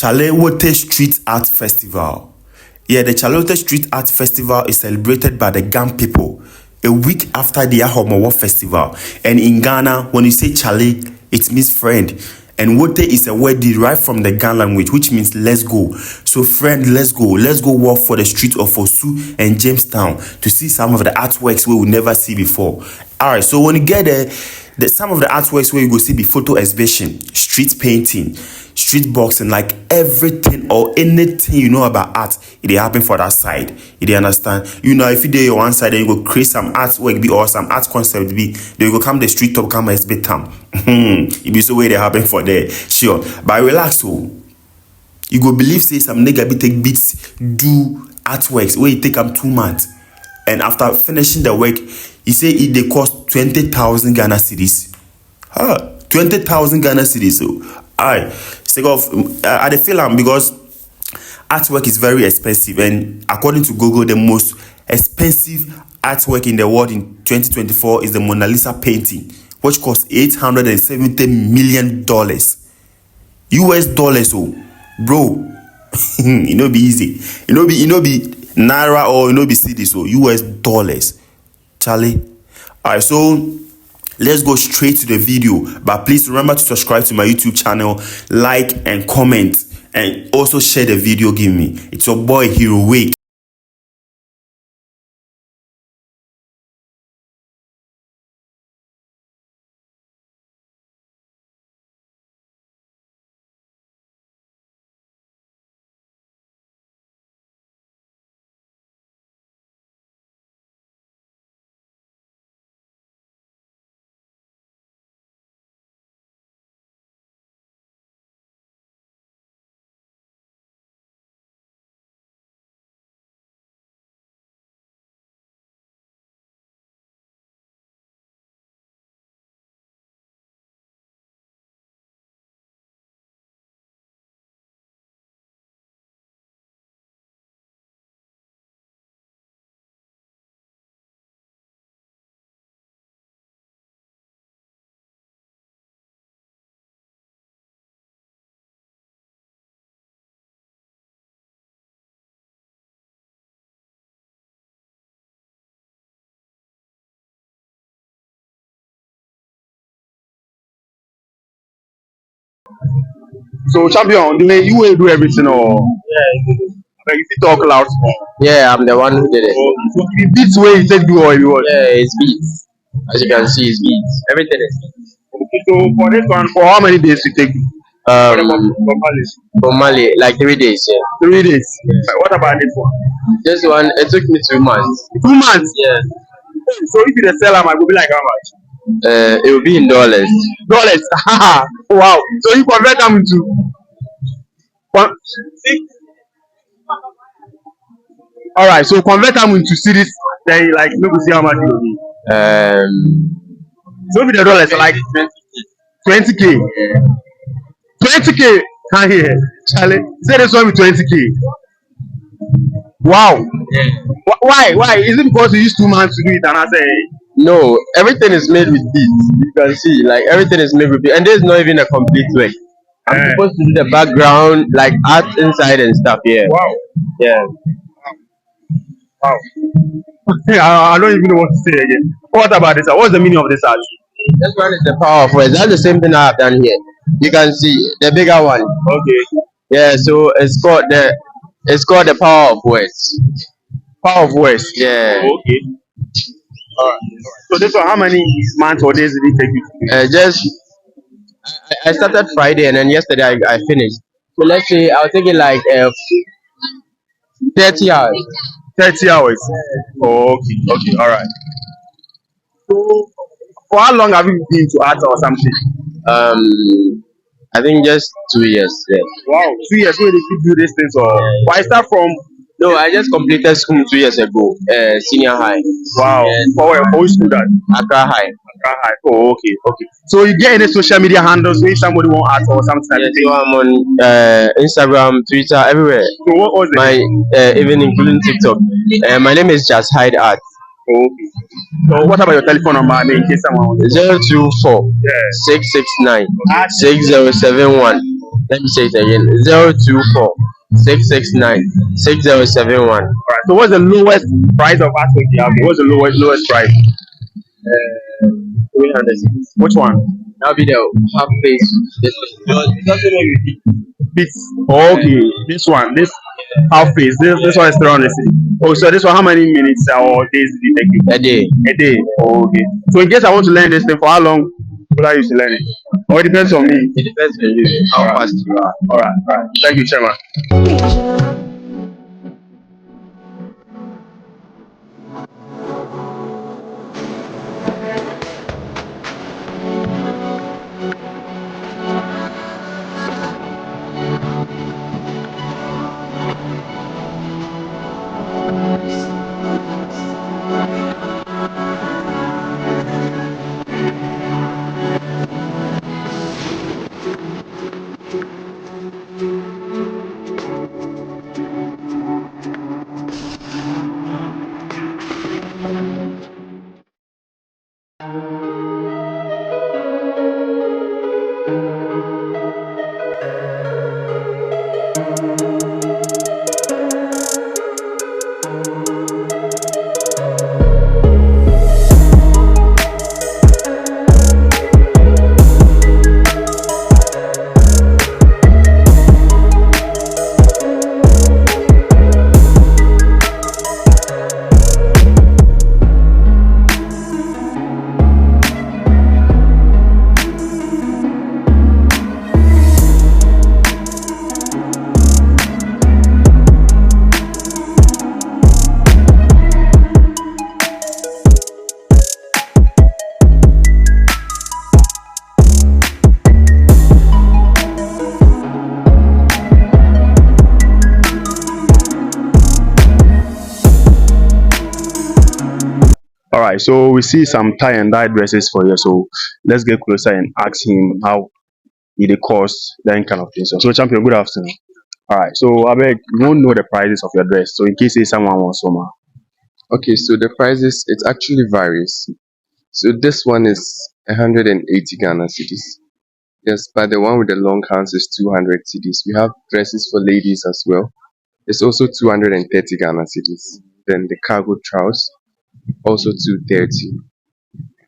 Chalewote Street Art Festival. Yeah, the Chalewote Street Art Festival is celebrated by the Gan people a week after the Asamoah festival. And in Ghana, when you say Chale, it means friend. And Wote is a word derived from the Gan language, which means let's go. So friend, let's go. Let's go walk for the streets of Osu and Jamestown to see some of the artworks we will never see before. Alright, so when you get there, some of the artworks where you go see the photo exhibition, street painting, street boxing, like everything or anything you know about art, it happen for that side. You understand? You know, if you do your one side, then you go create some artwork be or some art concept be, then you go come the street top come as bit time. It be so way they happen for there. Sure. But relax, so you go believe say some nigga be take beats, do artworks where you take them 2 months. And after finishing the work, he say it they cost 20,000 Ghana cedis. 20,000 Ghana cedis. So I sake of I feel because artwork is very expensive, and according to Google, the most expensive artwork in the world in 2024 is the Mona Lisa painting, which costs $870 million. US dollars, oh bro. It no be easy. It no be naira or it no be cedis, so US dollars. Charlie. Alright, so let's go straight to the video. But please remember to subscribe to my YouTube channel, like and comment, and also share the video. Give me. It's your boy Hero Wake. So champion, the way you will do everything or like if you talk loud small. Yeah, I'm the one who did it. So the beats way you take do or you what? Yeah, it's beats. As you can see, it's beats. Everything is beats. Okay, so for this one, for how many days you take? For Mali, like 3 days. Yeah. 3 days. What about this one? This one, it took me 2 months. 2 months? Yeah. So if you sell them, I will be like how much? It will be in dollars. Dollars. Wow. So you convert them into one. All right. So convert them into cities. Then like maybe see how much it will be. So with the dollars like 20K. 20K. Can't hear. Charlie, say this one with 20K. Wow. Yeah. Why? Is it because you used 2 months to do it and I say? No, everything is made with beats. You can see, like everything is made with beats, and there's not even a complete work. I'm supposed to do the background, like art inside and stuff. Yeah. Wow. Yeah. Wow. I don't even know what to say again. What about this? What's the meaning of this art? This one is the power of words. That's the same thing I have done here. You can see the bigger one. Okay. Yeah. So it's called the power of words. Power of words. Yeah. Okay. Alright. So this one, how many months or days did it take you? I started Friday and then yesterday I finished. So let's say I'll take it like 30 hours. 30 hours. Okay. All right. So for how long have you been into art or something? I think just 2 years. Yeah. Wow, 2 years. Where did you do these things? Or why start from? No, I just completed school 2 years ago. Senior high. Wow. For which school that? Accra High. Accra High. Oh, okay. So you get any social media handles when somebody want art or something? Yes, so I'm on Instagram, Twitter, everywhere. So what was it? Even including TikTok. My name is Just Hide Art. Okay. So what about your telephone number in case someone wants 024 669 6071. Let me say it again. 024 669 6071. Alright. So what's the lowest price of artwork you have? What's the lowest price? 300 cities. Which one? That'll be the half face. This This. Okay. This one. This half face. This one is 300 cedis. Oh, so this one, how many minutes or days did it take you? a day. A day. Oh, okay. So in case I want to learn this thing, for how long will I use to learn it? Or it depends on me. It depends on you how fast you are. Alright. Thank you, Chairman. All right, so we see some tie and dye dresses for you. So let's get closer and ask him how it costs, that kind of thing. So, champion, good afternoon. All right, so I beg you won't know the prices of your dress. So in case say someone wants some. Okay, so the prices it actually varies. So this one is 180 Ghana cedis. Yes, but the one with the long hands is 200 cedis. We have dresses for ladies as well. It's also 230 Ghana cedis. Then the cargo trousers also 230.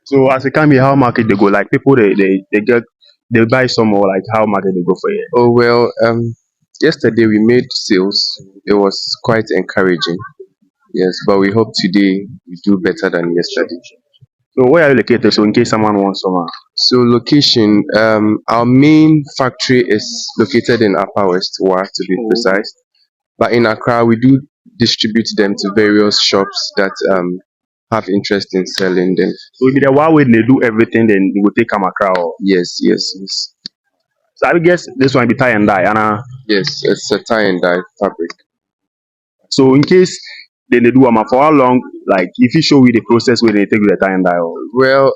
So as it can be, how market they go? Like people they buy some, or like how market they go for it? Oh well, yesterday we made sales. It was quite encouraging. Yes, but we hope today we do better than yesterday. So where are you located? So in case someone wants some. So location, our main factory is located in Upper West Wa to be precise. But in Accra, we do distribute them to various shops that have interest in selling them. So if the one way they do everything, then they will take Accra. Yes. So I guess this one be tie and dye, and Yes, it's a tie and dye fabric. so in case they do for how long? Like if you show me the process where they take the tie and dye. Or... Well,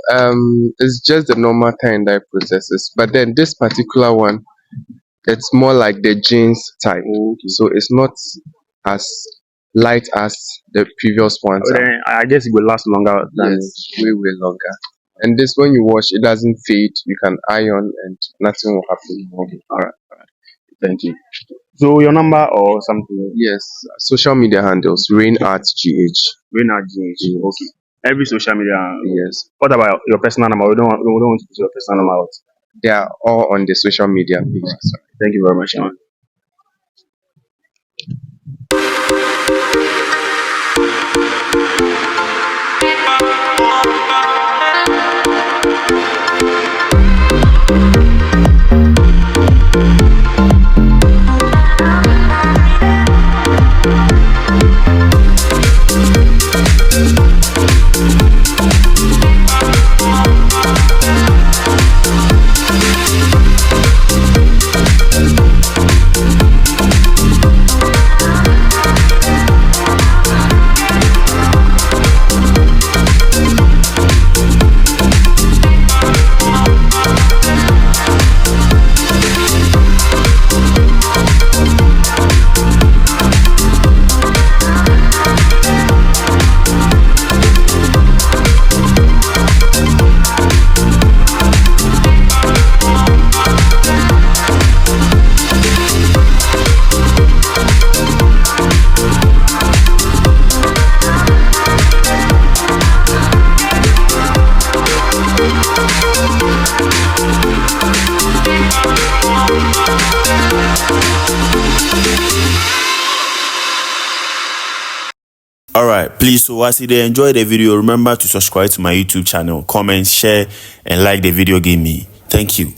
it's just the normal tie and dye processes. But then this particular one, it's more like the jeans type. Okay. So it's not as light as the previous ones. So then I guess it will last longer than Yes, way longer. And this, when you wash, it doesn't fade. You can iron and nothing will happen. Okay. All right. Thank you. So your number or something? Yes, social media handles Rain Art GH. Rain Art GH. Okay. Every social media. Yes. What about your personal number? We don't want to put your personal number out. They are all on the social media pages. Thank you very much, man. All right, please, so as you enjoy the video, remember to subscribe to my YouTube channel, comment, share, and like the video. Give me. Thank you.